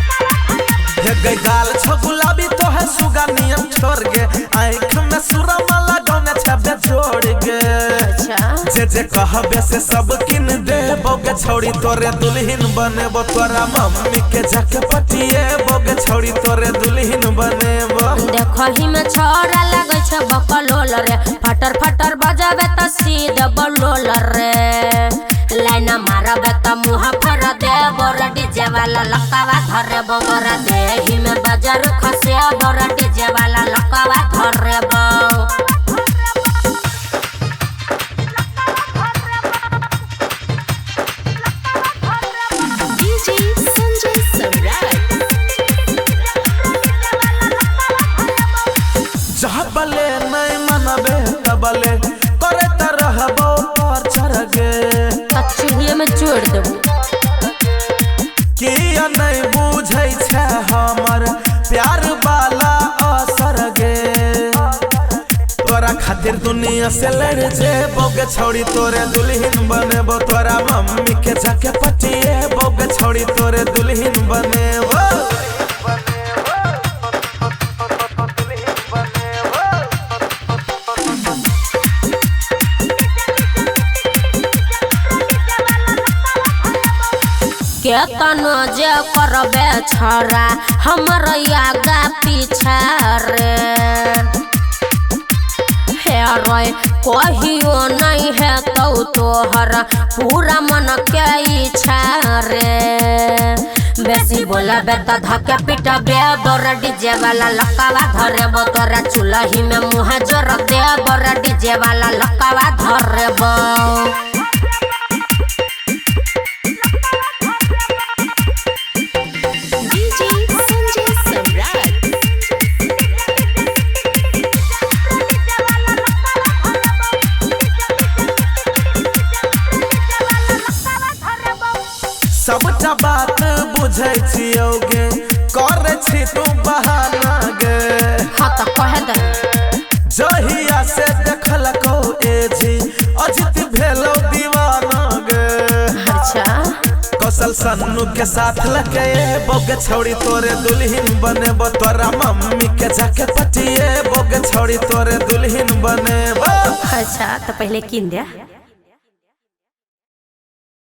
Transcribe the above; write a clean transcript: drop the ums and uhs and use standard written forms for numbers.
गई गाल छ गुलाबी तो है सुगा नियम छोड़ गे आँख में सुरा माला गौने छबे जोड़ गे जे जे कहबे से सब किन दे बोगे छोड़ी तोरे दुल्हन बनेबो तोरा मम्मी के जाके पटिए बोगे छोड़ी तोरे दुल्हन बनेबो देखो ही में छोरा लगे छ बकलोल रे फटर फटर बजाबे त सीधे बलोल रे लाइन मारबे त मुहा फर दे बोर डीजे वाला लकावा धरे बोर दे ही में बाजार खसे बोर डीजे वाला लकावा धरे बो बले नहीं मनबे तबले करे त रहबो पर चढ़गे कचुहिए में जोड़ देबो किया नहीं बुझै छै हमर प्यार वाला असर गे तोरा खातिर दुनिया से लड़ जे बोगे छोड़ी तोरे दुल्हन बनेबो तोरा मम्मी के जाके पटिए बोगे छोड़ी तोरे दुल्हन बनेबो केतनो जे करबे छोरा हमर आगा पीछा रे हे रे कहियो नहीं है तो तोहर पूरा मन के इच्छा रे बेसी बोलबे त धके पिटबे बोर डीजे वाला लकावा धरेबो तोरा चुलही में मुँह जोर दे बोर डीजे वाला लकावा धरेबो सबटा बात बुझै छियोगे करे छी तू बहाना गे हाँ तो कह दे जहिया से देखलको एजी अजित भेलो दीवाना गे अच्छा कौशल सन्नू के साथ लगे बोगे छोड़ी तोरे दुल्हन बनेबो तोरा मम्मी के जाके पटिए बोगे छोड़ी तोरे दुल्हन बनेबो अच्छा तो पहले किन दे।